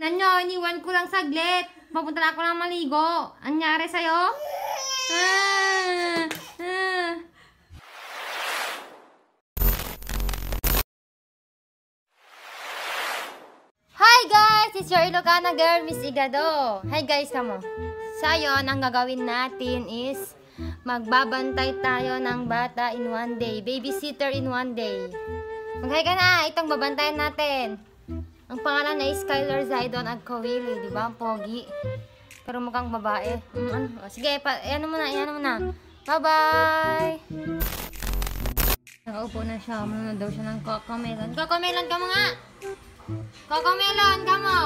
Tingnan nyo, iniwan ko lang saglit. Papunta na ako lang maligo. Anyari sa'yo? Hi guys! It's your Ilocana girl, Miss IGADO. Hi guys, kamo. Sayon, ang gagawin natin is magbabantay tayo ng bata in one day. Babysitter in one day. Mag-hi ka na. Itong babantayan natin. Ang pangalan ay Skylar Zaidon Agkawili. Diba? Ang pogi. Pero mukhang babae. Sige, ayan mo na. Bye-bye! Nakaupo na siya. Manonood daw siya ng Cocomelon. Cocomelon ka mo nga! Cocomelon ka mo!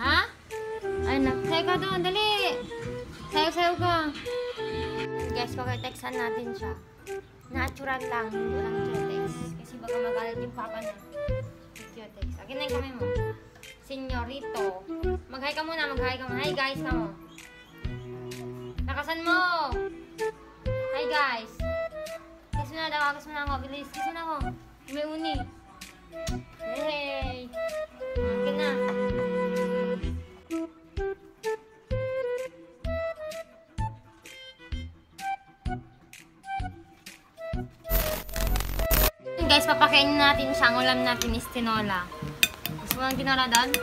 Ha? Ay, sayo ka doon. Dali! Sayo ka. Guys, pakitextan natin siya. Natural lang. Hindi lang cutex. Kasi baka magalit yung papa niya. Cutex. Akin na yung kamay mo. Senyorito. Mag-hi ka muna. Hi guys ka mo. Nakasan mo. Hi guys. Kiss mo na daw. Kiss mo na ako. Bilis. Kiss mo na ako. May uni. Hey. Akin na. Guys, papakainin natin siya. Ang ulam natin is tinola. Gusto mo ng tinola doon?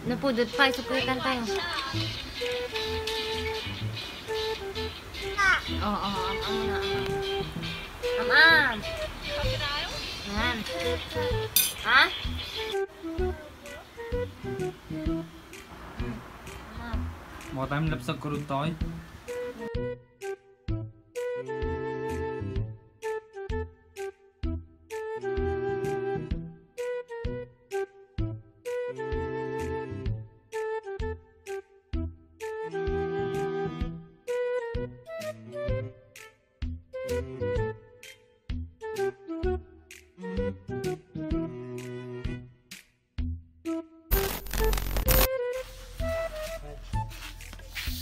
Napudot pa. Isupulitan tayo. Oo. Am. Yan. Ha? Mga time lapse ang kurot tayo.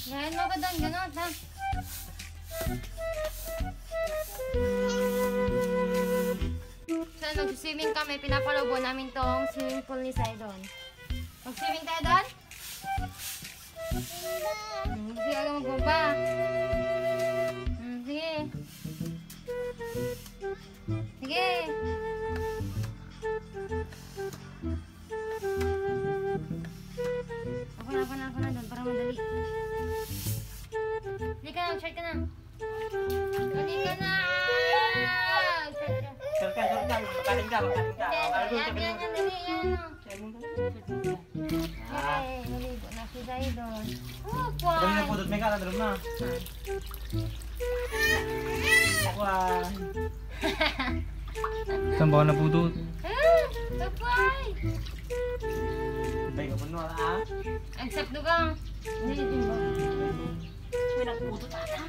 Ngayon mo ka doon, gano'n ha? So, mag-swimming kami. Pinapalobo namin tong swimming pool ni Saidon. Mag-swimming tayo doon? Sige, ako magbaba. Sige. Sige. Ako na doon para madali. Dali ka na, mag-short ka na. Dali ka na! Short ka. Makaling ka. Yan. Okay, naligo na si Zaidon. Dali na po, dot may ka, nadalog na. Kuwan. Saan ba na po doon? Kapay! Tayo ka po nun, ah? Accept do ka. Hindi din ba? May nagputo tata.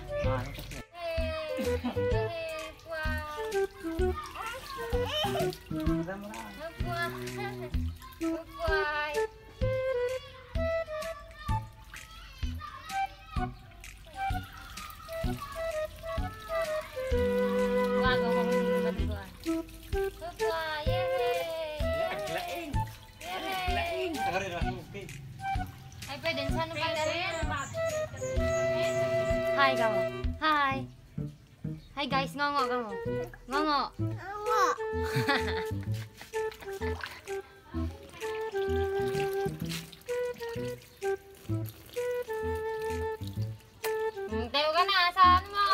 Hi kamu. Hi guys, ngongo kamu. Ngongo. Tayo ka na, saan mo?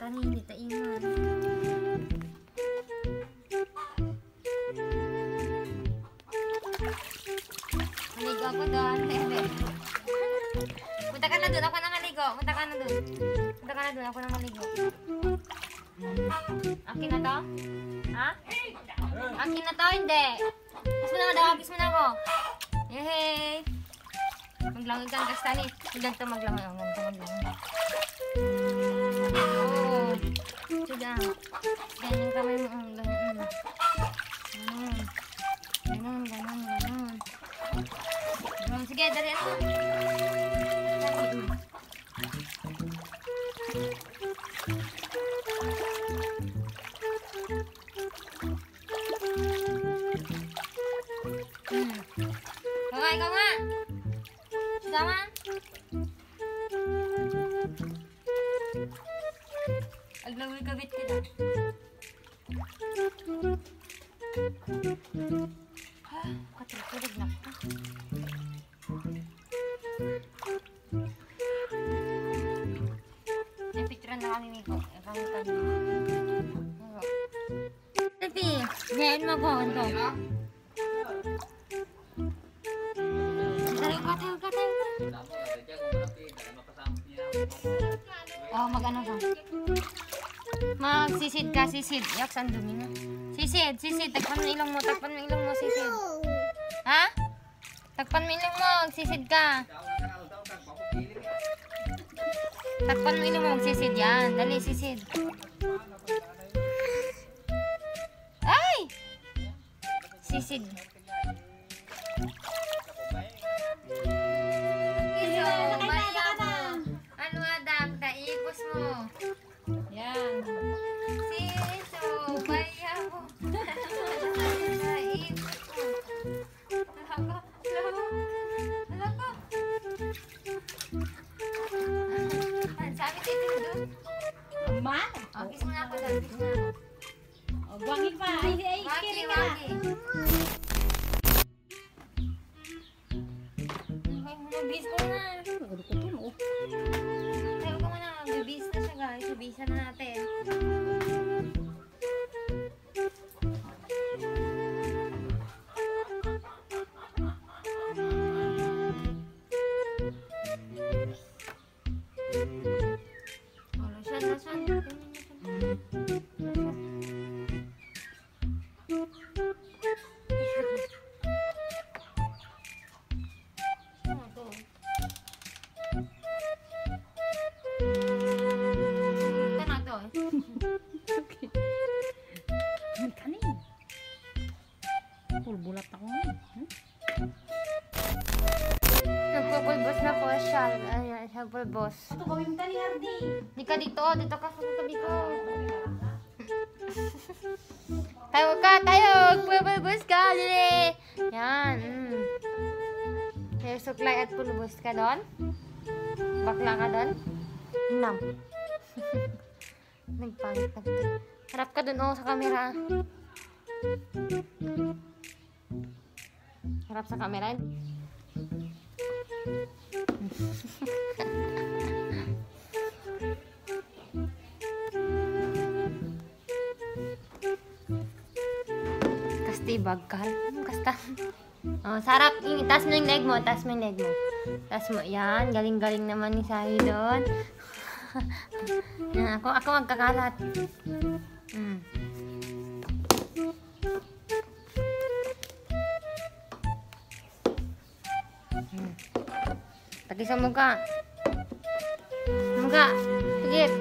Tani hindi taiman. Maligo ako doon. Punta ka na doon. Ako na maligo. Punta ka na doon. Ako na maligo. Akin na to? Ha? Akin na to? Hindi. Kiss mo na daw. Kiss mo na ako. Yehey. Maglangoy ka. Kastani. Ganito maglangoy. Ikaw nga. Sama. Aglaway kabit kita. Katulog na ka. May picture na kami nito. Tapi, ngayon mo ko. Ito. Tayo ka. Oh, mag-ano ka? Magsisid ka, sisid. Yak, saan dumi na? Sisid. Takpan mo ilong mo, sisid. Ha? Takpan mo ilong mo, sisid ka. Takpan mo ilong mo, sisid yan. Dali, sisid. Ay! Sisid. Mo. Yan. Siso, baya mo. Alako. Sabi dito doon. Ma? Kiss mo na ako doon. Kiss mo na ako. Wangi pa. Ay, kiri ka. Mabis ko na. Tayo ka muna. Mabis na siya guys. Mabisan na natin. Bulat ako ngayon. Nagpupulbos na po siya. Ayan, nagpulbos. Ito gawin ka ni Hardy. Di ka dito. Dito ka sa tabi ko. Tayo ka. Pulbos ka. Dili. Yan. Hair supply at pulbos ka doon. Bakla ka doon. Nam. Nagpangit. Harap ka doon sa camera. Harap sa camera. Kasti bagkal. Kasta. Oh, sarap. Taas mo yung leg mo. Taas mo. Yan. Galing-galing naman ni Sari doon. Yan, ako magkakalat. Pati sa muka. Pigit.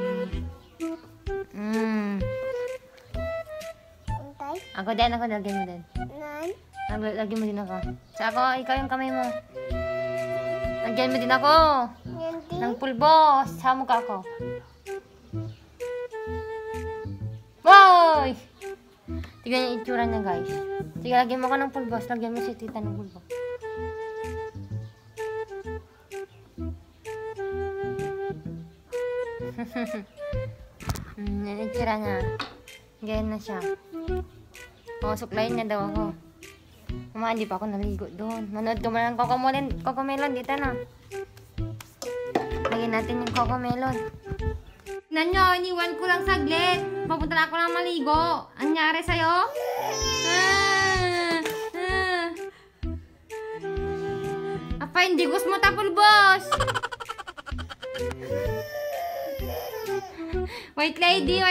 Ako din. Lagyan mo din. Lagyan mo din ako. Sa ako, ikaw yung kamay mo. Lagyan mo din ako. Ng pulbos. Sa mukha ko. Woy! Tignan yung itsura niya guys. Sige, lagyan mo ko ng pulbos. Lagyan mo si tita ng pulbos. Yan itsura niya. Ganyan na siya. O, suklayin niya daw ako. Mama, hindi pa ako naligo doon. Manood ka mo ng cocomelon. Dito na. Lagyan natin yung cocomelon. Tignan nyo, iniwan ko lang saglit. Papunta na ako lang maligo. Anyari sa'yo? Apa, hindi gusto mo tapulbos. White lady.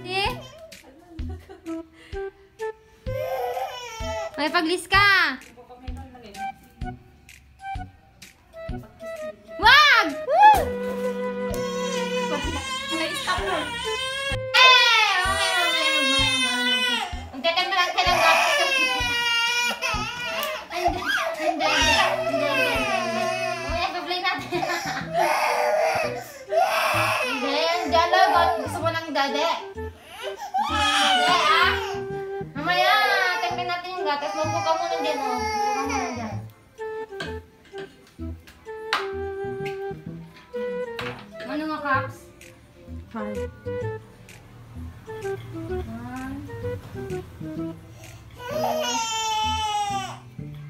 See? May paglis ka. Wag! yung dade? Gusto mo yung dade, ah? Mamaya, tempin natin yung gatas. Magpo ka muna dyan, oh. Magpo ka muna dyan. Ano nga, Caps? 5. 1, 2,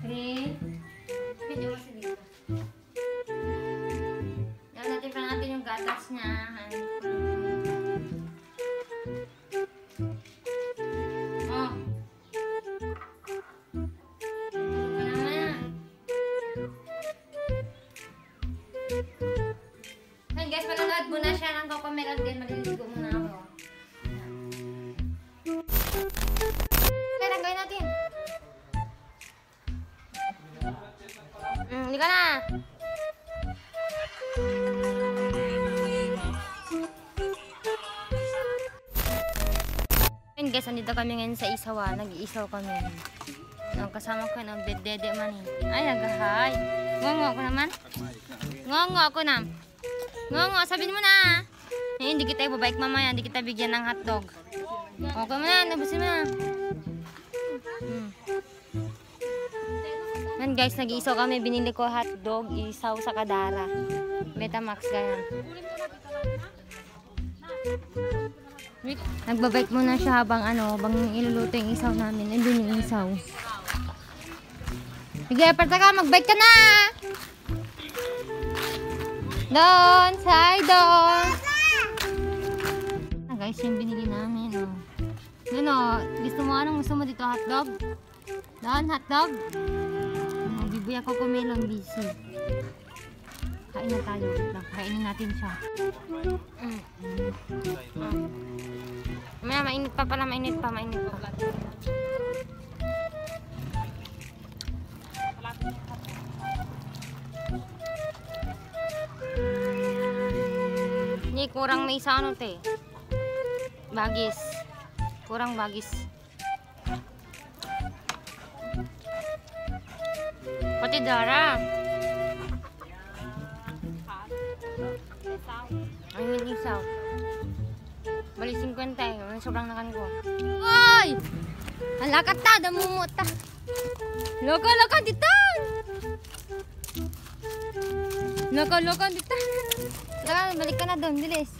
3. Medyo mas dito. Yan, natin pa natin yung gatas niya. Oh. Ayan guys, manonood muna siya ng Cocomelon din. Maliligo muna ako. Kaya gawin natin. Hindi ka na. Ayan guys, andito kami ngayon sa isawa. Nag-iisaw kami. Kasama ko ng dede man eh. Ay, nagahay. Ngongo ako naman. Ngongo ako na. Ngongo, sabihin mo na. Eh, hindi kita ibabike mamaya. Hindi kita bigyan ng hotdog. Okay mo na, nabusin mo na. Yan guys, nag-iisaw kami. Binili ko hotdog, isaw sa Kadara. Betamax, ganyan. Nagbabike muna siya habang iluluto yung isaw namin. Andun yung isaw. Sige, parta ka, magbike ka na! Doon, doon! Guys, yung binili namin, oh. Yun, oh. Anong gusto mo dito, hotdog? Doon, hotdog? Bibuya ko Cocomelon, busy. Kain na tayo. Kainin natin siya. Mainit pa pala, mainit pa. Ni kurang may isa te. Bagis. Kurang bagis. Pati Dara. Ay, may isaw. Bali 50 eh. Sobrang nakan ko. Ay! Halakat ta, damumuta. Loko dito. Loko dito. Tara, balik ka na doon, bilis.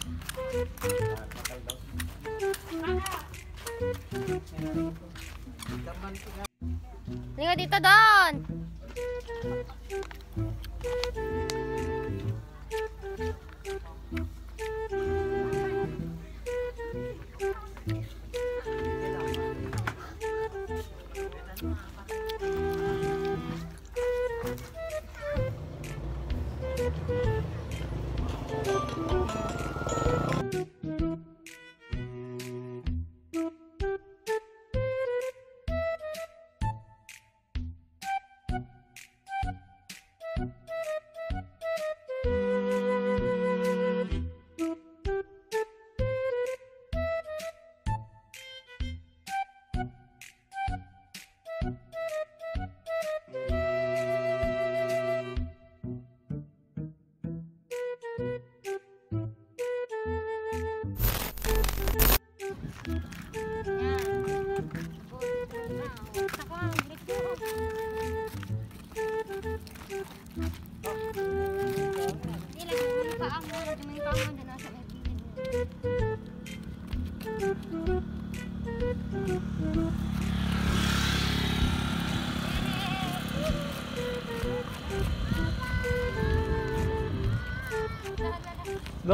Liga dito doon.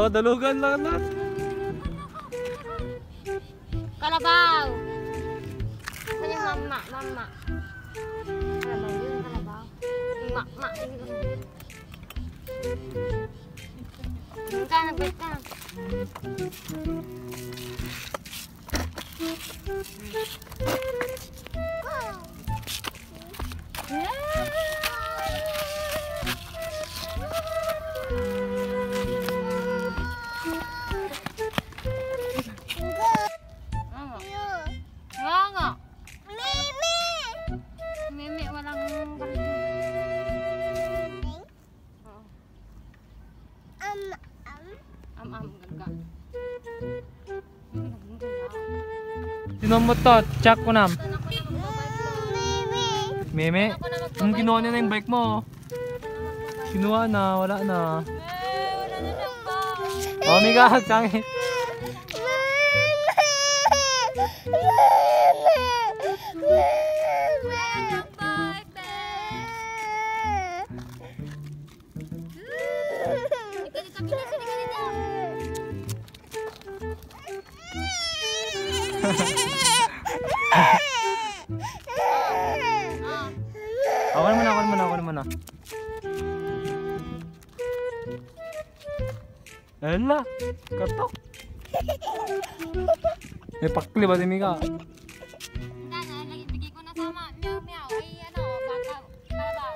Dalugan lang na. Kalabaw. Ano yung mama? Kalabaw yun, kalabaw. Mama. Nagbait ka. Mimi, walang gaga. Kinuha mo to, check ko na. Saan ako na magbabike to? Meme, Ako na magbabike. ang kinuha niya na yung bike mo. Kinuha na, wala na. Wala na siyang bike. Oh, miga, sangit. Ako naman na. Ala, katok. May pakli ba si Mika? Bigay ko na sama. Meow meow. Ay ano, baka. Baba.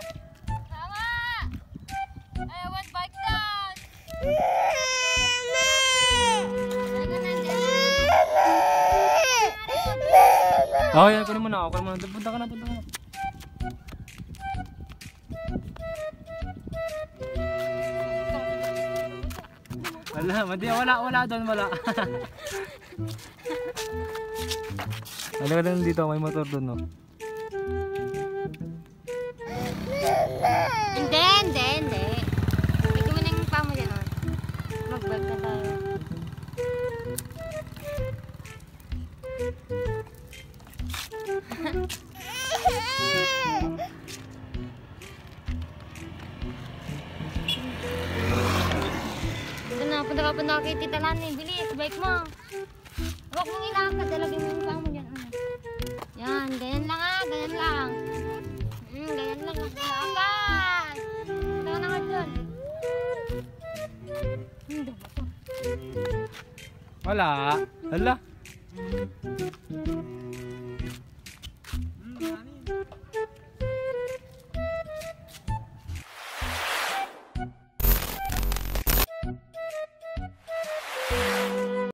Sama! I want bike down! Oh, yan, kunin mo na. Punta ka na. Wala doon. Wala ka doon dito, may motor doon, no? Hindi. Ikaw mo na yung paa mo dyan, oh. Mag-bike na tayo. Punta ka kay Tita Lani. Bilis, bike mo. Huwag mong ilakad. Dalagin mo yung paa mo dyan. Yan, ganyan lang ganyan lang. Ganyan lang. Ilakad. Punta ka na ka dyan. Ba to? Wala. Hala.